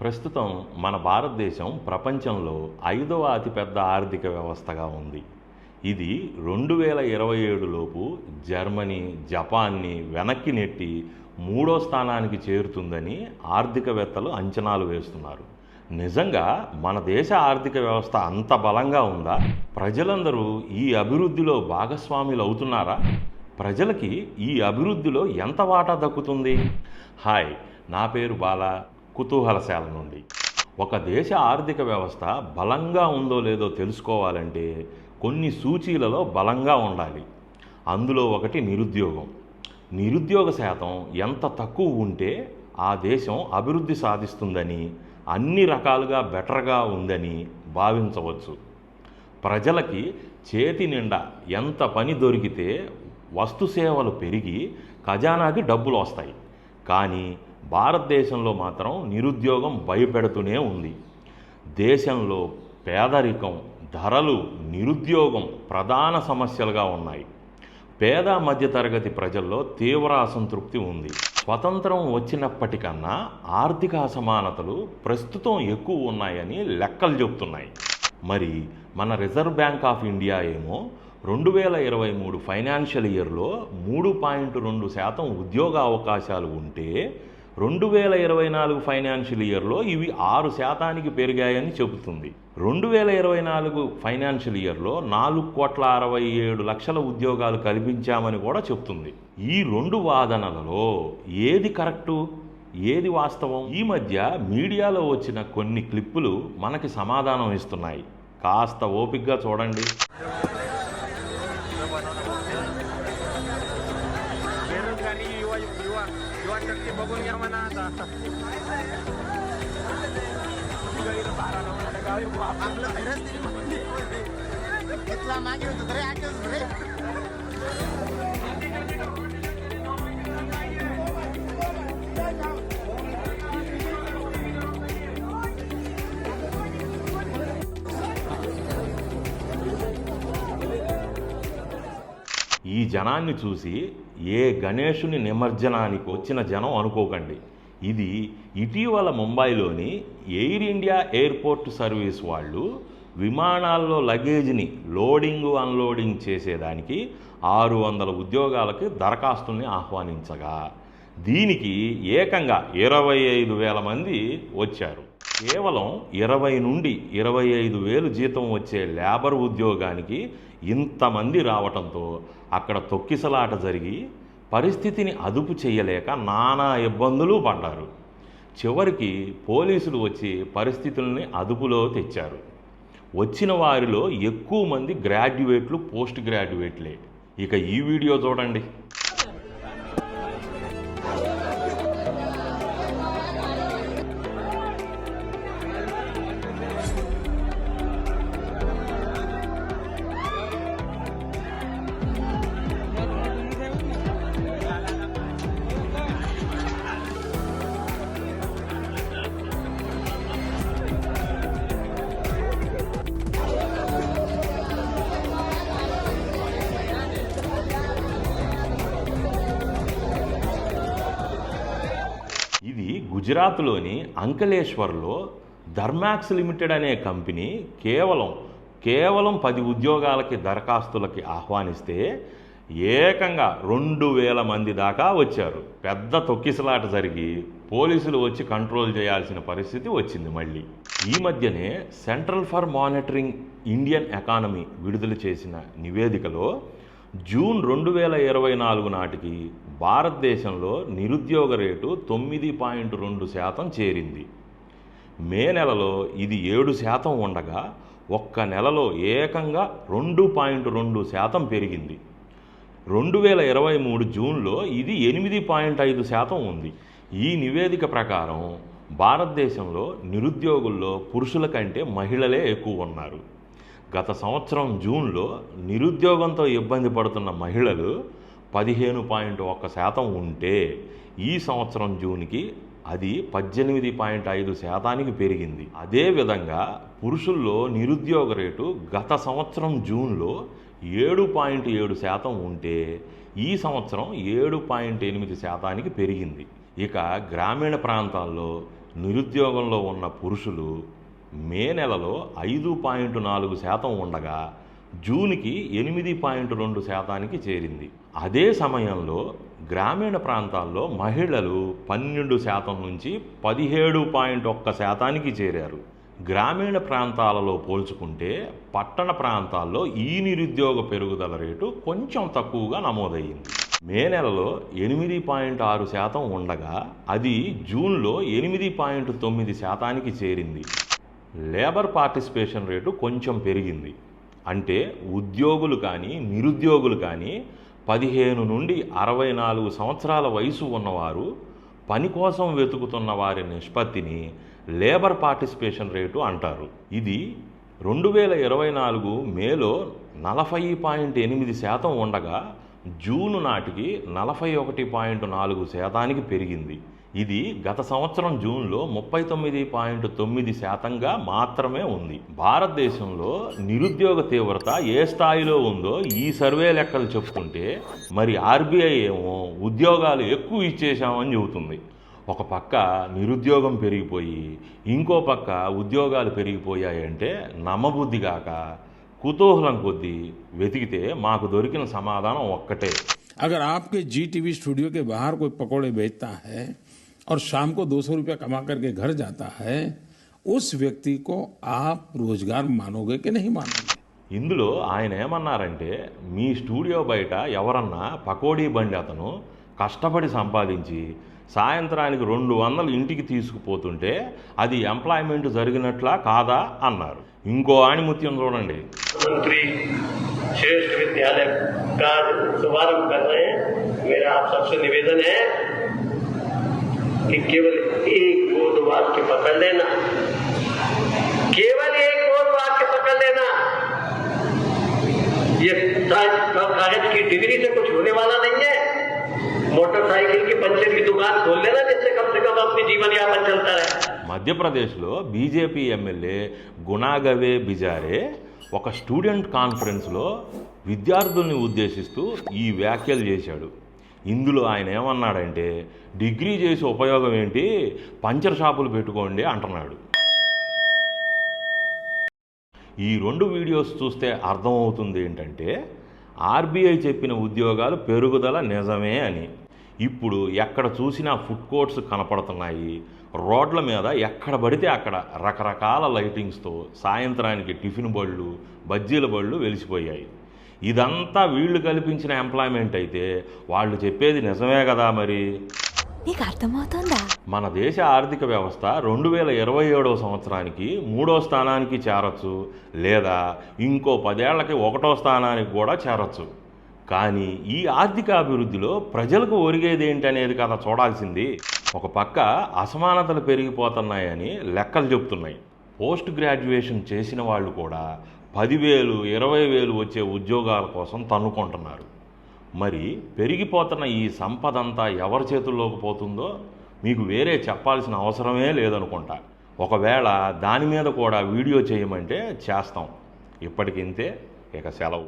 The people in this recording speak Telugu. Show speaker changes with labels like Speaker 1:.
Speaker 1: ప్రస్తుతం మన భారతదేశం ప్రపంచంలో 5వ అతిపెద్ద ఆర్థిక వ్యవస్థగా ఉంది. ఇది 2027 లోపు జర్మనీ, జపాన్ని వెనక్కి నెట్టి 3వ స్థానానికి చేరుతుందని ఆర్థికవేత్తలు అంచనాలు వేస్తున్నారు. నిజంగా మన దేశ ఆర్థిక వ్యవస్థ అంత బలంగా ఉందా? ప్రజలందరూ ఈ అభివృద్ధిలో భాగస్వాములు అవుతున్నారా? ప్రజలకి ఈ అభివృద్ధిలో ఎంత వాటా దక్కుతుంది? హాయ్, నా పేరు బాలా, కుతూహలశాల నుండి. ఒక దేశ ఆర్థిక వ్యవస్థ బలంగా ఉందో లేదో తెలుసుకోవాలంటే కొన్ని సూచీలలో బలంగా ఉండాలి. అందులో ఒకటి నిరుద్యోగం. నిరుద్యోగ శాతం ఎంత తక్కువ ఉంటే ఆ దేశం అభివృద్ధి సాధిస్తుందని, అన్ని రకాలుగా బెటర్గా ఉందని భావించవచ్చు. ప్రజలకి చేతి నిండా ఎంత పని దొరికితే వస్తు సేవలు పెరిగి ఖజానాకి డబ్బులు వస్తాయి. కానీ భారతదేశంలో మాత్రం నిరుద్యోగం భయపెడుతూనే ఉంది. దేశంలో పేదరికం, ధరలు, నిరుద్యోగం ప్రధాన సమస్యలుగా ఉన్నాయి. పేద మధ్యతరగతి ప్రజల్లో తీవ్ర అసంతృప్తి ఉంది. స్వతంత్రం వచ్చినప్పటికన్నా ఆర్థిక అసమానతలు ప్రస్తుతం ఎక్కువ ఉన్నాయని లెక్కలు చెబుతున్నాయి. మరి మన రిజర్వ్ బ్యాంక్ ఆఫ్ ఇండియా ఏమో 2023 ఫైనాన్షియల్ ఇయర్లో 3.2% ఉద్యోగ అవకాశాలు ఉంటే 2024 ఫైనాన్షియల్ ఇయర్లో ఇవి 6% పెరిగాయని చెబుతుంది. 2024 ఫైనాన్షియల్ ఇయర్లో 4,67,00,000 ఉద్యోగాలు కల్పించామని కూడా చెప్తుంది. ఈ రెండు వాదనలలో ఏది కరెక్టు, ఏది వాస్తవం? ఈ మధ్య మీడియాలో వచ్చిన కొన్ని క్లిప్పులు మనకి సమాధానం ఇస్తున్నాయి. కాస్త ఓపికగా చూడండి.
Speaker 2: बघून घ्या म्हणा आता आपलं घेतला मागे होतं रे आठवत रे.
Speaker 1: ఈ జనాన్ని చూసి ఏ గణేశుని నిమజ్జనానికి వచ్చిన జనం అనుకోకండి. ఇది ఇటీవల ముంబైలోని ఎయిర్ ఇండియా ఎయిర్పోర్ట్ సర్వీస్ వాళ్ళు విమానాల్లో లగేజ్ని లోడింగ్ అన్లోడింగ్ చేసేదానికి 600 ఉద్యోగాలకి దరఖాస్తుల్ని ఆహ్వానించగా దీనికి ఏకంగా 25,000 మంది వచ్చారు. కేవలం 20 నుండి 25,000 జీతం వచ్చే లేబర్ ఉద్యోగానికి ఇంతమంది రావటంతో అక్కడ తొక్కిసలాట జరిగి పరిస్థితిని అదుపు చేయలేక నానా ఇబ్బందులు పడ్డారు. చివరికి పోలీసులు వచ్చి పరిస్థితుల్ని అదుపులో తెచ్చారు. వచ్చిన వారిలో ఎక్కువ మంది గ్రాడ్యుయేట్లు, పోస్ట్ గ్రాడ్యుయేట్లే. ఇక ఈ వీడియో చూడండి. ఇది గుజరాత్లోని అంకలేశ్వర్లో ధర్మాక్స్ లిమిటెడ్ అనే కంపెనీ కేవలం 10 ఉద్యోగాలకి దరఖాస్తులకి ఆహ్వానిస్తే ఏకంగా 2,000 మంది దాకా వచ్చారు. పెద్ద తొక్కిసలాట జరిగి పోలీసులు వచ్చి కంట్రోల్ చేయాల్సిన పరిస్థితి వచ్చింది. మళ్ళీ ఈ మధ్యనే central for monitoring Indian economy విడుదల చేసిన నివేదికలో జూన్ 2024 నాటికి భారతదేశంలో నిరుద్యోగ రేటు 9.2% చేరింది. మే నెలలో ఇది 7% ఉండగా ఒక్క నెలలో ఏకంగా 2.2% పెరిగింది. 2023 జూన్లో ఇది 8.5% ఉంది. ఈ నివేదిక ప్రకారం భారతదేశంలో నిరుద్యోగుల్లో పురుషుల కంటే మహిళలే ఎక్కువ ఉన్నారు. గత సంవత్సరం జూన్లో నిరుద్యోగంతో ఇబ్బంది పడుతున్న మహిళలు 15.1% ఉంటే ఈ సంవత్సరం జూన్కి అది 18.5%కి పెరిగింది. అదేవిధంగా పురుషుల్లో నిరుద్యోగ రేటు గత సంవత్సరం జూన్లో 7.7% ఉంటే ఈ సంవత్సరం 7.8%కి పెరిగింది. ఇక గ్రామీణ ప్రాంతాల్లో నిరుద్యోగంలో ఉన్న పురుషులు మే నెలలో 5.4% ఉండగా జూన్కి 8.2% చేరింది. అదే సమయంలో గ్రామీణ ప్రాంతాల్లో మహిళలు 12% నుంచి 17.1%కి చేరారు. గ్రామీణ ప్రాంతాలలో పోల్చుకుంటే పట్టణ ప్రాంతాల్లో ఈ నిరుద్యోగ పెరుగుదల రేటు కొంచెం తక్కువగా నమోదయ్యింది. మే నెలలో 8.6% ఉండగా అది జూన్లో 8.9%కి చేరింది. లేబర్ పార్టిసిపేషన్ రేటు కొంచెం పెరిగింది. అంటే ఉద్యోగులు కానీ నిరుద్యోగులు కానీ 15 నుండి 64 సంవత్సరాల వయసు ఉన్నవారు పని కోసం వెతుకుతున్న వారి నిష్పత్తిని లేబర్ పార్టిసిపేషన్ రేటు అంటారు. ఇది 2024 మేలో 40.8% ఉండగా జూన్ నాటికి 41.4%కి పెరిగింది. ఇది గత సంవత్సరం జూన్లో 39.9%గా మాత్రమే ఉంది. భారతదేశంలో నిరుద్యోగ తీవ్రత ఏ స్థాయిలో ఉందో ఈ సర్వే లెక్కలు చెప్తుంటే మరి ఆర్బీఐ ఏమో ఉద్యోగాలు ఎక్కువ ఇచ్చేశామని చెబుతుంది. ఒక పక్క నిరుద్యోగం పెరిగిపోయి ఇంకో పక్క ఉద్యోగాలు పెరిగిపోయాయంటే నమ్మబుద్ధి కాక కుతూహలం కొద్దీ వెతికితే మాకు దొరికిన సమాధానం ఒక్కటే.
Speaker 3: अगर आपके जी टीवी स्टूडियो के बाहर कोई पकौड़े बेचता है और शाम को 200 रुपया कमा करके घर जाता है, उस व्यक्ति को आप रोजगार मानोगे कि नहीं मानोगे?
Speaker 1: ఇందులో ఆయన ఏమన్నారంటే, మీ స్టూడియో బయట ఎవరన్నా పకోడీ బండి అతను కష్టపడి సంపాదించి సాయంత్రానికి 200 ఇంటికి తీసుకుపోతుంటే అది ఎంప్లాయ్మెంట్ జరిగినట్లా కాదా అన్నారు. ఇంకో ఆణిముత్యం చూడండి.
Speaker 4: मंत्री श्रेष्ठ विद्यालय का शुभारंभ कर रहे हैं। मेरा आप सबसे निवेदन है कि केवल एक बोध वाक्य पकड़ लेना, केवल एक बोध वाक्य पकड़ लेना। ये कागज की डिग्री से कुछ होने वाला नहीं है। मोटरसाइकिल की पंचर की दुकान खोल लेना, जिससे कम से कम अपनी जीवन यापन चलता रहे।
Speaker 1: మధ్యప్రదేశ్లో బీజేపీ ఎమ్మెల్యే గుణాగవే బిజారే ఒక స్టూడెంట్ కాన్ఫరెన్స్లో విద్యార్థుల్ని ఉద్దేశిస్తూ ఈ వ్యాఖ్యలు చేశాడు. ఇందులో ఆయన ఏమన్నాడంటే, డిగ్రీ చేసి ఉపయోగం ఏంటి, పంచర్ షాపులు పెట్టుకోండి అంటున్నాడు. ఈ 2 వీడియోస్ చూస్తే అర్థమవుతుంది ఏంటంటే, ఆర్బీఐ చెప్పిన ఉద్యోగాలు పెరుగుదల నిజమే అని. ఇప్పుడు ఎక్కడ చూసినా ఫుడ్ కోర్ట్స్ కనపడుతున్నాయి. రోడ్ల మీద ఎక్కడ పడితే అక్కడ రకరకాల లైటింగ్స్తో సాయంత్రానికి టిఫిన్ బళ్ళు, బజ్జీల బళ్ళు వెలిసిపోయాయి. ఇదంతా వీళ్ళు కల్పించిన ఎంప్లాయ్మెంట్ అయితే వాళ్ళు చెప్పేది నిజమే కదా మరి.
Speaker 5: నీకు అర్థమవుతుందా?
Speaker 1: మన దేశ ఆర్థిక వ్యవస్థ 2027వ సంవత్సరానికి 3వ స్థానానికి చేరొచ్చు, లేదా ఇంకో 10 ఏళ్లకి 1వ స్థానానికి కూడా చేరొచ్చు. కానీ ఈ ఆర్థిక అభివృద్ధిలో ప్రజలకు ఒరిగేది ఏంటనేది కదా చూడాల్సింది. ఒక పక్క అసమానతలు పెరిగిపోతున్నాయని లెక్కలు చెప్తున్నాయి. పోస్ట్ గ్రాడ్యుయేషన్ చేసిన వాళ్ళు కూడా 10,000, 20,000 వచ్చే ఉద్యోగాల కోసం తన్నుకుంటున్నారు. మరి పెరిగిపోతున్న ఈ సంపద అంతా ఎవరి చేతుల్లోకి పోతుందో మీకు వేరే చెప్పాల్సిన అవసరమే లేదనుకుంటా. ఒకవేళ దాని మీద కూడా వీడియో చేయమంటే చేస్తాం. ఇప్పటికింతే, ఇక సెలవు.